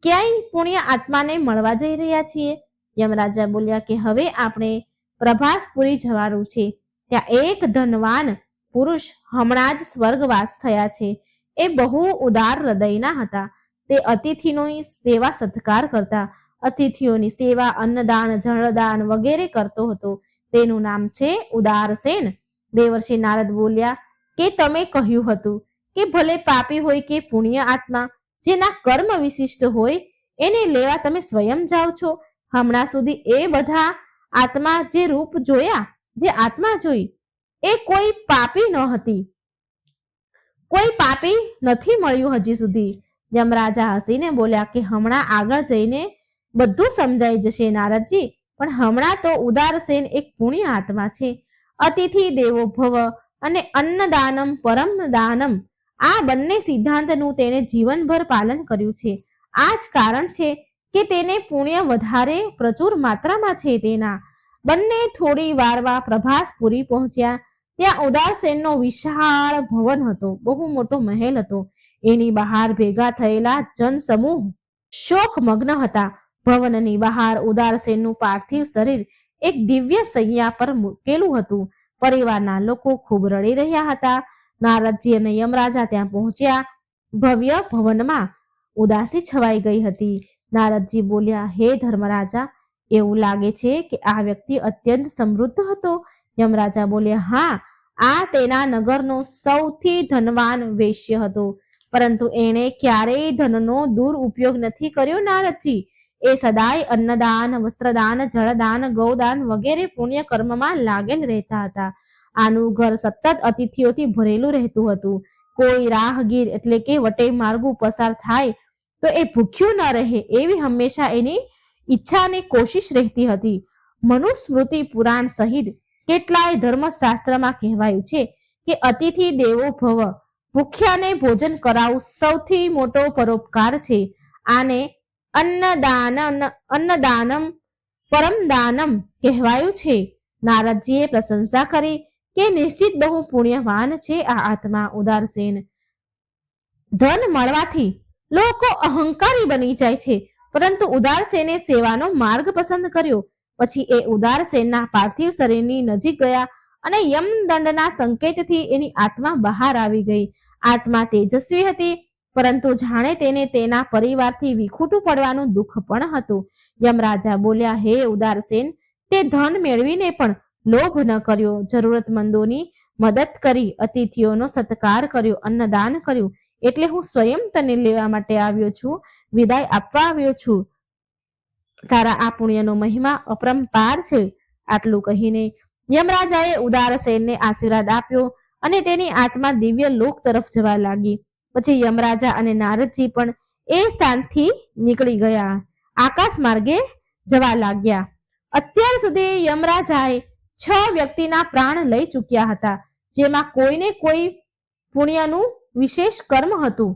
ક્યાંય પુણ્ય આત્માને મળવા જઈ રહ્યા છીએ? યમરાજા બોલ્યા કે હવે આપણે પ્રભાસપુરી જવાનું છે. ત્યાં એક ધનવાન પુરુષ હમણાં જ સ્વર્ગવાસ થયા છે. એ બહુ ઉદાર હૃદયના હતા. તે અતિથિની સેવા સત્કાર કરતા. અતિથિઓની સેવા, અન્નદાન, જળદાન વગેરે કરતો હતો. તેનું નામ છે ઉદારસેન. દેવર્ષિ નારદ બોલ્યા કે તમે કહ્યું હતું કે ભલે પાપી હોય કે પુણ્ય આત્મા, જેના કર્મ વિશિષ્ટ હોય એને લેવા તમે સ્વયં જાઓ છો. હમણાં સુધી એ બધા આત્મા જે રૂપ જોયા, જે આત્મા જોઈ, એ કોઈ પાપી ન હતી. કોઈ પાપી નથી મળ્યું હજી સુધી. યમરાજા હસીને બોલ્યા કે હમણાં આગળ જઈને બધું સમજાઈ જશે નારદજી, પણ હમણાં તો ઉદારસેન એક પુણ્ય આત્મા છે. અતિથિ દેવો ભવ અને અન્નદાનમ પરમ દાનમ, આ બંને સિદ્ધાંતનું તેણે જીવનભર પાલન કર્યું છે. આ જ કારણ છે કે તેને પુણ્ય વધારે પ્રચુર માત્રામાં છે. તેના બંને થોડી વારમાં પ્રભાસપુરી પહોંચ્યા. ત્યાં ઉદારસેનનો વિશાળ ભવન હતો. બહુ મોટો મહેલ હતો. એની બહાર ભેગા થયેલા જન સમૂહ શોકમગ્ન હતા. ભવનની બહાર ઉદારસેનનું પાર્થિવ શરીર એક દિવ્ય સૈયા પર મૂકેલું હતું. પરિવારના લોકો ખૂબ રડી રહ્યા હતા. નારદજી અને યમરાજા ત્યાં પહોંચ્યા. ભવ્ય ભવનમાં ઉદાસી છવાઈ ગઈ હતી. નારદજી બોલ્યા, હે ધર્મરાજા, એવું લાગે છે કે આ વ્યક્તિ અત્યંત સમૃદ્ધ હતો. યમરાજા બોલ્યા, હા, આ તેના નગરનો સૌથી ધનવાન વૈશ્ય હતો, પરંતુ એણે ક્યારેય ધનનો દુરુપયોગ નથી કર્યો. નારદજી, એ સદાય અન્નદાન, વસ્ત્રદાન, જળદાન, ગૌદાન વગેરે પુણ્ય કર્મમાં લાગેલ રહેતા હતા. આનું ઘર સતત અતિથિઓથી ભરેલું રહેતું હતું. કોઈ રાહગીર એટલે કે વટે માર્ગું પસાર થાય તો એ ભૂખ્યું ન રહે એવી હંમેશા એની ઈચ્છા અને કોશિશ રહેતી હતી. મનુસ્મૃતિ પુરાણ સહિત કેટલાય ધર્મશાસ્ત્રમાં કહેવાયું છે કે અતિથિ દેવો ભવ, ભૂખ્યાને ભોજન કરાવવું સૌથી મોટો પરોપકાર છે. આને અન્નદાનમ પરમદાનમ કહેવાયું છે. નારદજીએ પ્રશંસા કરી કે નિશ્ચિત બહુ પુણ્યવાન છે આ આત્મા ઉદારસેન. ધન મળવાથી લોકો અહંકારી બની જાય છે, પરંતુ ઉદારસેને સેવાનો માર્ગ પસંદ કર્યો. પછી એ ઉદારસેનના પાર્થિવ શરીરની નજીક ગયા અને યમદંડના સંકેતથી એની આત્મા બહાર આવી ગઈ. આત્મા તેજસ્વી હતી, પરંતુ જાણે તેને તેના પરિવારથી વિખૂટું પડવાનું દુઃખ પણ હતું. યમરાજા બોલ્યા, હે ઉદારસેન, તે ધન મેળવીને પણ લોભ ન કર્યો, જરૂરતમંદોની મદદ કરી, અતિથિઓનો સત્કાર કર્યો, અન્નદાન કર્યું, એટલે હું સ્વયં તને લેવા માટે આવ્યો છું, વિદાય આપવા આવ્યો છું. તારા આ પુણ્યનો મહિમા અપરંપાર છે. આટલું કહીને યમરાજાએ ઉદારસેનને આશીર્વાદ આપ્યો અને તેની આત્મા દિવ્ય લોક તરફ જવા લાગી. પછી યમરાજા અને નારદજી પણ એ સ્થાનથી નીકળી ગયા, આકાશ માર્ગે જવા લાગ્યા. અત્યાર સુધી યમરાજાએ 6 વ્યક્તિના પ્રાણ લઈ ચૂક્યા હતા, જેમાં કોઈને કોઈ પુણ્યનું વિશેષ કર્મ હતું.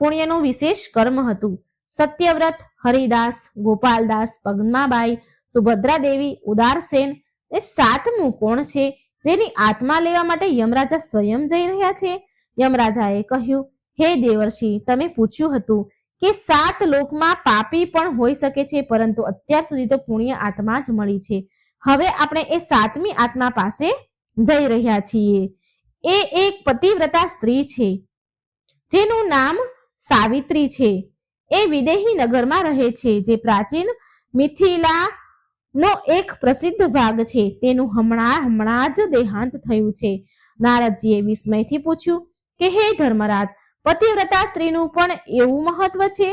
પુણ્યનું વિશેષ કર્મ હતું. સત્યવ્રત, હરિદાસ, ગોપાલદાસ, પદ્માબાઈ, સુભદ્રા દેવી, ઉદારસેન. એ 7મું કોણ છે જેની આત્મા લેવા માટે યમરાજા સ્વયં જઈ રહ્યા છે? યમરાજાએ કહ્યું, હે દેવર્ષિ, તમે પૂછ્યું હતું કે 7 લોકમાં પાપી પણ હોઈ શકે છે, પરંતુ અત્યાર સુધી તો પુણ્ય આત્મા જ મળી છે. હવે આપણે એ 7મી આત્મા પાસે જઈ રહ્યા છીએ. એ એક પતિવ્રતા સ્ત્રી છે જેનું નામ સાવિત્રી છે. એ વિદેહી નગરમાં રહે છે, જે પ્રાચીન મિથિલાનો એક પ્રસિદ્ધ ભાગ છે. તેનું હમણાં જ દેહાંત થયું છે. નારદજીએ વિસ્મયથી પૂછ્યું કે હે ધર્મરાજ, પતિવ્રતા સ્ત્રીનું પણ એવું મહત્વ છે?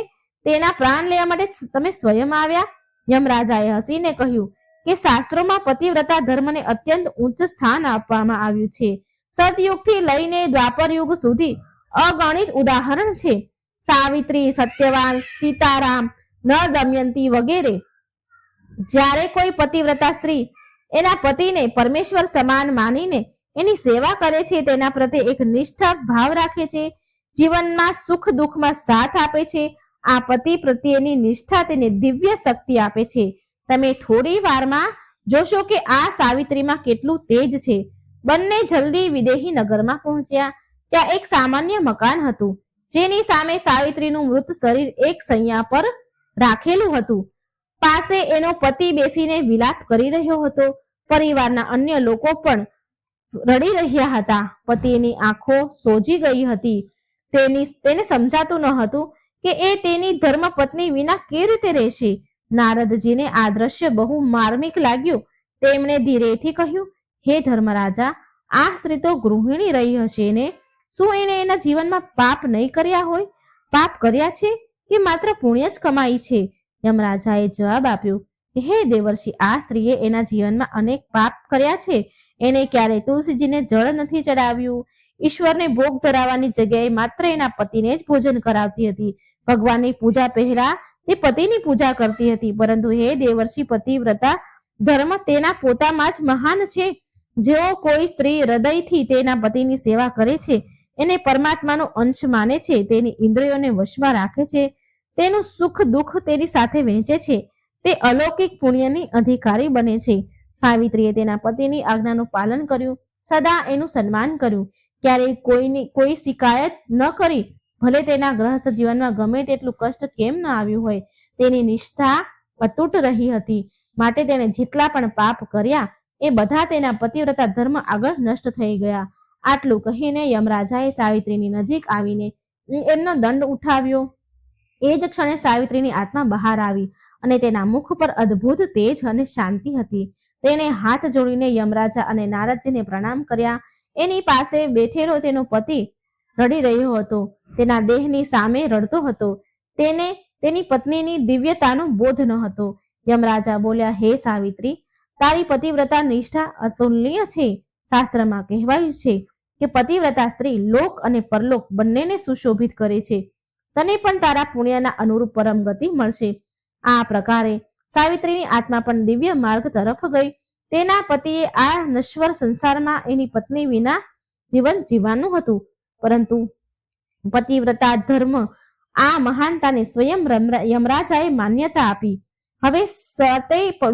તેના પ્રાણ લેવા માટે તમે સ્વયં આવ્યા? યમરાજાએ હસીને કહ્યું કે શાસ્ત્રોમાં પતિવ્રતા ધર્મને અત્યંત ઉચ્ચ સ્થાન આપવામાં આવ્યું છે. સતયુગથી લઈને દ્વાપર યુગ સુધી અગણિત ઉદાહરણ છે. સાવિત્રી, સત્યવાન, સીતારામ, નળ દમયંતી વગેરે. જ્યારે કોઈ પતિવ્રતા સ્ત્રી એના પતિને પરમેશ્વર સમાન માનીને એની સેવા કરે છે, તેના પ્રત્યે એક નિષ્ઠા ભાવ રાખે છે, જીવનમાં સુખ દુઃખમાં સાથ આપે છે, આ પતિ પ્રત્યેની નિષ્ઠા તેને દિવ્ય શક્તિ આપે છે. તમે થોડી વારમાં જોશો કે આ સાવિત્રીમાં કેટલું તેજ છે. બંને જલ્દી વિદેહી નગરમાં પહોંચ્યા. ત્યાં એક સામાન્ય મકાન હતું, જેની સામે સાવિત્રીનું મૃત શરીર એક સૈયા પર રાખેલું હતું. પાસે એનો પતિ બેસીને વિલાપ કરી રહ્યો હતો. પરિવારના અન્ય લોકો પણ રડી રહ્યા હતા. પતિની આંખો સોજી ગઈ હતી. તેને સમજાતું ન હતું કે એ તેની ધર્મપત્ની વિના કેવી રીતે રહેશે. નારદજીને આ દ્રશ્ય બહુ માર્મિક લાગ્યું. તેમણે ધીરેથી કહ્યું, હે ધર્મરાજા, આ સ્ત્રી તો ગૃહિણી રહી હશે ને? શું એણે એના જીવનમાં પાપ નહીં કર્યા હોય? પાપ કર્યા છે કે માત્ર પુણ્ય જ કમાઈ છે? યમરાજાએ જવાબ આપ્યો, હે દેવર્ષિ, આ સ્ત્રીએ એના જીવનમાં અનેક પાપ કર્યા છે. એને ક્યારેય તુલસીજીને જળ નથી ચડાવ્યું. ઈશ્વરને ભોગ ધરાવવાની જગ્યાએ માત્ર એના પતિને જ ભોજન કરાવતી હતી. ભગવાનની પૂજા પહેલા તે પતિની પૂજા કરતી હતી. પરંતુ હે દેવર્ષિ, પતિવ્રતા ધર્મ તેના પોતામાં જ મહાન છે. જેઓ કોઈ સ્ત્રી હૃદયથી તેના પતિની સેવા કરે છે, એને પરમાત્માનો અંશ માને છે, તેની ઇન્દ્રિયોને વશમાં રાખે છે, તેનું સુખ દુઃખ તેની સાથે વહેંચે છે, તે અલૌકિક પુણ્યની અધિકારી બને છે. સાવિત્રીએ તેના પતિની આજ્ઞાનું પાલન કર્યું, સદા એનું સન્માન કર્યું, ક્યારેય કોઈ શિકાયત ન કરી. ભલે તેના ગ્રહસ્થ જીવનમાં ગમે તેટલું કષ્ટ કેમ ન આવ્યું હોય, તેની નિષ્ઠા અતૂટ રહી હતી. માટે તેણે જેટલા પણ પાપ કર્યા એ બધા તેના પતિવ્રતા ધર્મ આગળ નષ્ટ થઈ ગયા. આટલું કહીને યમરાજાએ સાવિત્રીની નજીક આવીને એમનો દંડ ઉઠાવ્યો. એ જ ક્ષણે સાવિત્રીની આત્મા બહાર આવી અને તેના મુખ પર અદ્ભુત તેજ અને શાંતિ હતી. તેને હાથ જોડીને યમરાજા અને નારદજીને પ્રણામ કર્યા. એની પાસે બેઠેલો તેનો પતિ રડી રહ્યો હતો. તેના દેહની સામે રડતો હતો. તેને તેની પત્નીની દિવ્યતાનો બોધ ન હતો. યમરાજા બોલ્યા, હે સાવિત્રી, તારી પતિવ્રતા નિષ્ઠા અતુલનીય છે. શાસ્ત્રમાં કહેવાયું છે કે પતિવ્રતા સ્ત્રી લોક અને પરલોક બંનેને સુશોભિત કરે છે. તને પણ તારા પુણ્યના અનુરૂપ પરમ ગતિ મળશે. આ પ્રકારે સાવિત્રીની આત્મા પણ દિવ્ય માર્ગ તરફ ગઈ. તેના પતિએ આ નશ્વર સંસારમાં એની પત્ની વિના જીવન જીવવાનું હતું, પરંતુ પતિવ્રતા ધર્મ આ મહાનતાને સ્વયં યમરાજાએ માન્યતા આપી. હવે સાતેય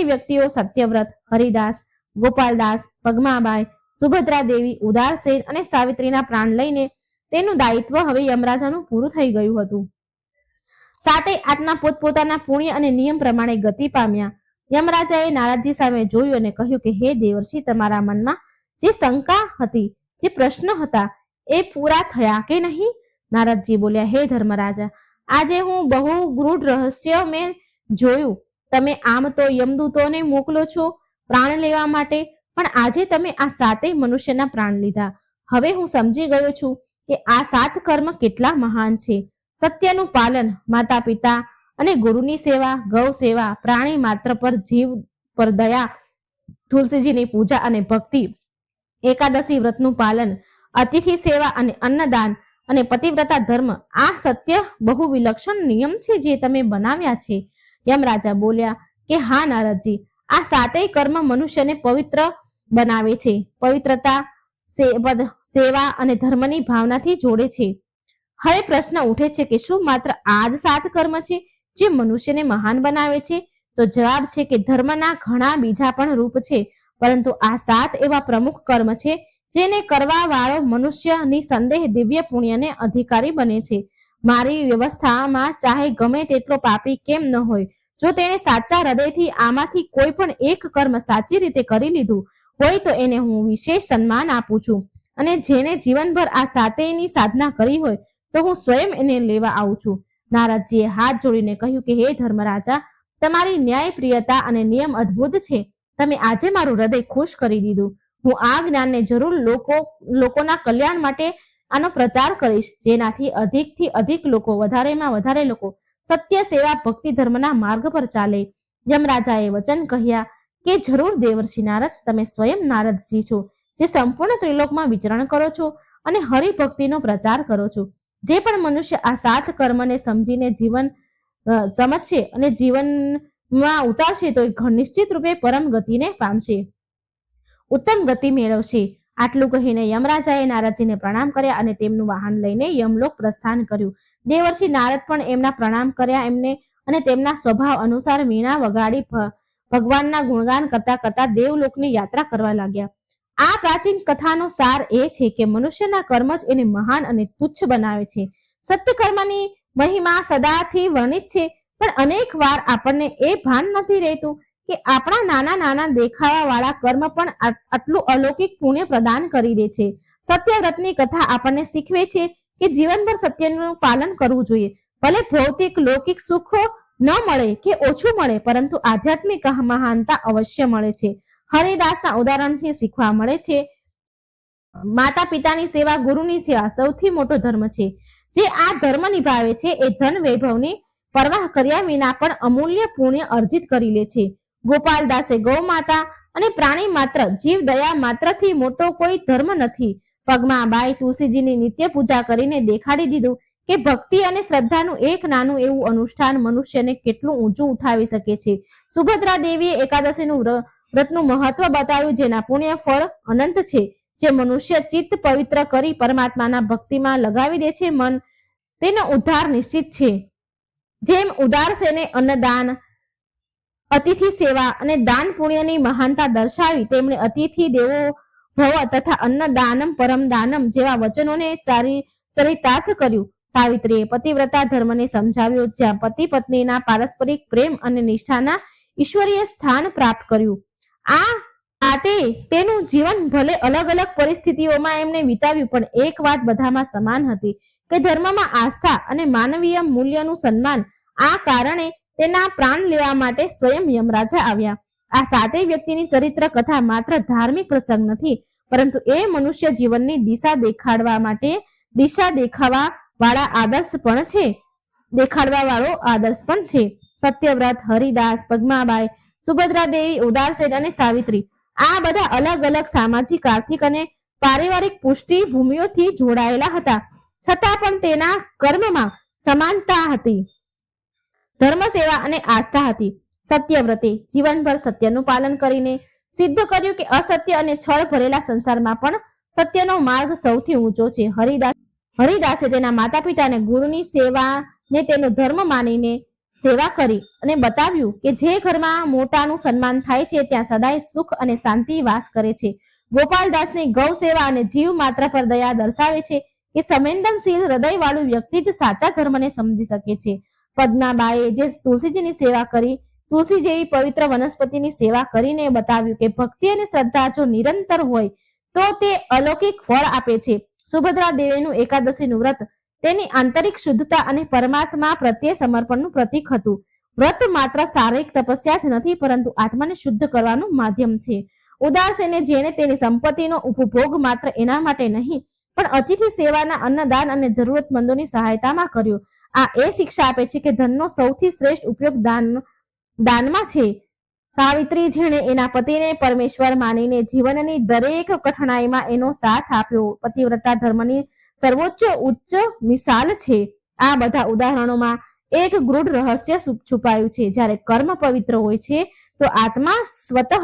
વ્યક્તિઓ સત્યવ્રત, હરિદાસ, ગોપાલદાસ, પદ્માબાઈ, સુભદ્રા દેવી, ઉદારસેન અને સાવિત્રીના પ્રાણ લઈને તેનું દાયિત્વ હવે યમરાજાનું પૂરું થઈ ગયું હતું. સાતે આત્મા પોતપોતાના પુણ્ય અને નિયમ પ્રમાણે ગતિ પામ્યા. યમરાજાએ નારદજી સામે જોયું અને કહ્યું કે હે દેવર્ષિ, તમારા મનમાં જે શંકા હતી, જે પ્રશ્ન હતા, એ પૂરા થયા કે નહીં? નારદજી બોલ્યા, હે ધર્મરાજા, આજે હું બહુ ગૂઢ રહસ્ય મેં જોયું. તમે આમ તો યમદૂતોને મોકલો છો પ્રાણ લેવા માટે, પણ આજે તમે આ સાતેય મનુષ્યના પ્રાણ લીધા. હવે હું સમજી ગયો છું કે આ 7 કર્મ કેટલા મહાન છે. સત્યનું પાલન, માતા પિતા અને ગુરુની સેવા, ગૌ સેવા, પ્રાણી માત્ર પર, જીવ પર દયા, તુલસીજીની પૂજા અને ભક્તિ, એકાદશી વ્રતનું પાલન, અતિથિ સેવા અને અન્નદાન અને પતિવ્રતા ધર્મ, આ સત્ય બહુ વિલક્ષણ નિયમ છે જે તમે બનાવ્યા છે. યમરાજા બોલ્યા કે હા નારદજી, આ 7 કર્મ મનુષ્યને પવિત્ર બનાવે છે. પવિત્રતા, સેવા અને ધર્મની ભાવનાથી જોડે છે. હવે પ્રશ્ન ઉઠે છે કે શું માત્ર આ જ 7 કર્મ છે જે મનુષ્યને મહાન બનાવે છે? તો જવાબ છે કે ધર્મના ઘણા બીજા પણ રૂપ છે, પરંતુ આ 7 એવા પ્રમુખ કર્મ છે જેને કરવા વાળો મનુષ્ય નિસંદેહ દિવ્ય પુણ્યને અધિકારી બને છે. મારી વ્યવસ્થામાં ચાહે ગમે તેટલો પાપી કેમ ન હોય, જો તેણે સાચા હૃદયથી આમાંથી કોઈ પણ એક કર્મ સાચી રીતે કરી લીધું હોય તો એને હું વિશેષ સન્માન આપું છું, અને જેને જીવનભર આ 7ની સાધના કરી હોય તો હું સ્વયં એને લેવા આવું છું. નારદજીએ હાથ જોડીને કહ્યું કે હે ધર્મરાજા, તમારી ન્યાય પ્રિયતા અને નિયમ અદ્ભુત છે. તમે આજે મારું હૃદય ખુશ કરી દીધું. હું આ જ્ઞાનને જરૂર લોકોના કલ્યાણ માટે આનો પ્રચાર કરીશ, જેનાથી અધિકથી અધિક લોકો, વધારેમાં વધારે લોકો સત્ય, સેવા, ભક્તિ, ધર્મના માર્ગ પર ચાલે. યમરાજાએ વચન કહ્યા કે જરૂર દેવર્ષિ નારદ, તમે સ્વયં નારદજી છો, જે સંપૂર્ણ ત્રિલોકમાં વિચરણ કરો છો અને હરિભક્તિનો પ્રચાર કરો છો. જે પણ મનુષ્ય આ 7 કર્મને સમજીને જીવન સમજશે અને જીવનમાં ઉતારશે તો નિશ્ચિત રૂપે પરમ ગતિને પામશે, ઉત્તમ ગતિ મેળવશે. આટલું કહીને યમરાજાએ નારદજીને પ્રણામ કર્યા અને તેમનું વાહન લઈને યમલોક પ્રસ્થાન કર્યું. દેવર્ષિ નારદ પણ એમના પ્રણામ કર્યા એમને, અને તેમના સ્વભાવ અનુસાર વીણા વગાડી ભગવાનના ગુણગાન કરતા કરતા દેવલોકની યાત્રા કરવા લાગ્યા. આ પ્રાચીન કથાનો સાર એ છે કે મનુષ્યના કર્મ જ એને મહાન અને તુચ્છ બનાવે છે. સત્ય કર્મની મહિમા સદાથી વર્ણિત છે, પણ અનેક વાર આપણને એ ભાન નથી રહેતું કે આપણા નાના નાના દેખાવા વાળા કર્મ પણ આટલું અલૌકિક પુણ્ય પ્રદાન કરી દે છે. સત્યવ્રતની કથા આપણને શીખવે છે કે જીવનભર સત્યનું પાલન કરવું જોઈએ. ભલે ભૌતિક લૌકિક સુખ ન મળે કે ઓછું મળે, પરંતુ આધ્યાત્મિક મહાનતા અવશ્ય મળે છે. હરિદાસના ઉદાહરણથી શીખવા મળે છે માતા પિતાની સેવા, ગુરુની સેવા સૌથી મોટો ધર્મ છે. જે આ ધર્મ નિભાવે છે એ ધન વૈભવની પરવાહ કર્યા વિના પણ અમૂલ્ય પુણ્ય અર્જિત કરી લે છે. ગોપાલદાસે ગૌ માતા અને પ્રાણી માત્ર, જીવ દયા માત્રથી મોટો કોઈ ધર્મ નથી. પગમાં બાઈ તુલસીજીની નિત્ય પૂજા કરીને દેખાડી દીધું કે ભક્તિ અને શ્રદ્ધાનું એક નાનું એવું અનુષ્ઠાન મનુષ્યને કેટલું ઊંચું ઉઠાવી શકે છે. સુભદ્રા દેવીએ એકાદશીનું વ્રતનું મહત્વ બતાવ્યું, જેના પુણ્ય ફળ અનંત છે. જે મનુષ્ય ચિત્ત પવિત્ર કરી પરમાત્માના ભક્તિમાં લગાવી દે છે મન, તેનો ઉદ્ધાર નિશ્ચિત છે. જેમ ઉદાર સેને અન્નદાન, અતિથિ સેવા અને દાન પુણ્યની મહાનતા દર્શાવી, તેમણે અતિથિ દેવો ભવ તથા અન્નદાનમ પરમ દાનમ જેવા વચનોને ચરિતાર્થ કર્યું. સાવિત્રીએ પતિવ્રતા ધર્મને સમજાવ્યો, જ્યાં પતિ પત્નીના પારસ્પરિક પ્રેમ અને નિષ્ઠાના ઈશ્વરીય સ્થાન પ્રાપ્ત કર્યું. આ આતે તેનું જીવન ભલે અલગ અલગ પરિસ્થિતિઓમાં એમને વિતાવ્યું, પણ એક વાત બધામાં સમાન હતી કે ધર્મમાં આસ્થા અને માનવીય મૂલ્યનું સન્માન. આ કારણે તેના પ્રાણ લેવા માટે સ્વયં યમરાજા આવ્યા. આ 7 વ્યક્તિની ચરિત્ર કથા માત્ર ધાર્મિક પ્રસંગ નથી, પરંતુ એ મનુષ્ય જીવનની દિશા દેખાવા વાળા આદર્શ પણ છે. સત્યવ્રત, હરિદાસ, પદ્માબાઈ, સુભદ્રા દેવી, ઉદારસેન અને સાવિત્રી આ બધા અલગ અલગ સામાજિક, આર્થિક અને પારિવારિક પૃષ્ઠભૂમિઓથી જોડાયેલા હતા, છતાં પણ તેના કર્મમાં સમાનતા હતી, ધર્મ, સેવા અને આસ્થા હતી. સત્યવ્રતે જીવનભર સત્યનું પાલન કરીને સિદ્ધ કર્યું કે અસત્ય અને છળ ભરેલા સંસારમાં પણ સત્યનો માર્ગ સૌથી ઊંચો છે. હરિદાસે તેના માતા પિતા અને ગુરુની સેવાને તેનો ધર્મ માનીને સેવા કરી અને બતાવ્યું કે જે ઘરમાં મોટાનું સન્માન થાય છે ત્યાં સદાય સુખ અને શાંતિ વાસ કરે છે. ગોપાલદાસની ગૌ સેવા અને જીવ માત્ર પર દયા દર્શાવે છે કે સંવેદનશીલ હૃદયવાળું વ્યક્તિ જ સાચા ધર્મને સમજી શકે છે. પદ્માબાએ જે તુલસીજીની સેવા કરી, તુલસી જેવી પવિત્ર વનસ્પતિની સેવા કરીને બતાવ્યું કે ભક્તિ અને શ્રદ્ધા જો નિરંતર હોય તો તે અલૌકિક ફળ આપે છે. સુભદ્રા દેવીનું એકાદશીનું વ્રત તેની આંતરિક શુદ્ધતા અને પરમાત્મા પ્રત્યે સમર્પણનું પ્રતીક હતું. વ્રત માત્ર શારીરિક તપસ્યા જ નથી, પરંતુ આત્માને શુદ્ધ કરવાનું માધ્યમ છે. ઉદાસીને જેણે તેની સંપત્તિનો ઉપભોગ માત્ર એના માટે નહીં, પણ અતિથિ સેવાના, અન્નદાન અને જરૂરતમંદોની સહાયતામાં કર્યો. આ એ શિક્ષા આપે છે કે ધનનો સૌથી શ્રેષ્ઠ ઉપયોગ દાનમાં છે. સાવિત્રી જેણે એના પતિને પરમેશ્વર માનીને જીવનની દરેક કઠણાઈમાં એનો સાથ આપ્યો, પતિવ્રતા ધર્મની સર્વોચ્ચ ઉચ્ચ મિસાલ છે. આ બધા ઉદાહરણોમાં એક ગૂઢ રહસ્ય છુપાયું છે. જ્યારે કર્મ પવિત્ર હોય છે તો આત્મા સ્વતઃ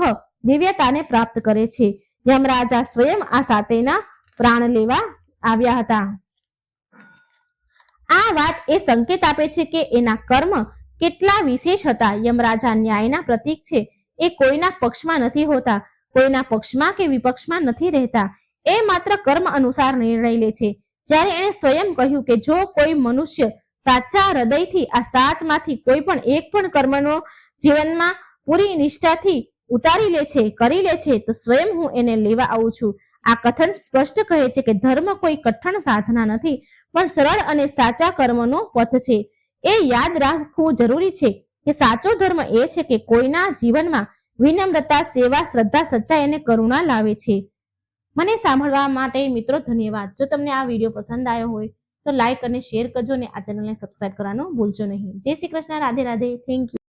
દિવ્યતાને પ્રાપ્ત કરે છે. યમરાજા સ્વયં આ સાતેના પ્રાણ લેવા આવ્યા હતા. આ વાત એ સંકેત આપે છે કે એના કર્મ કેટલા વિશેષ હતા. યમરાજા ન્યાયના પ્રતીક છે. એ કોઈના પક્ષમાં નથી હોતા, કોઈના પક્ષમાં કે વિપક્ષમાં નથી રહેતા. એ માત્ર કર્મ અનુસાર નિર્ણય લે છે. જ્યારે એણે સ્વયં કહ્યું કે જો કોઈ મનુષ્ય સાચા હૃદયથી આ સાતમાંથી કોઈ પણ એક પણ કર્મનો જીવનમાં પૂરી નિષ્ઠાથી ઉતારી લે છે, કરી લે છે, તો સ્વયં હું એને લેવા આવું છું. આ કથન સ્પષ્ટ કહે છે કે ધર્મ કોઈ કઠણ સાધના નથી, પણ સરળ અને સાચા કર્મનો પથ છે. એ યાદ રાખવું જરૂરી છે કે સાચો ધર્મ એ છે કે કોઈના જીવનમાં વિનમ્રતા, સેવા, શ્રદ્ધા, સચ્ચાઈ અને કરુણા લાવે છે. મને સાંભળવા માટે મિત્રો ધન્યવાદ. જો તમને આ વિડીયો પસંદ આવ્યો હોય તો લાઈક અને શેર કરજો અને આ ચેનલને સબસ્ક્રાઇબ કરવાનું ભૂલજો નહીં. જય શ્રી કૃષ્ણ. રાધે રાધે. Thank you.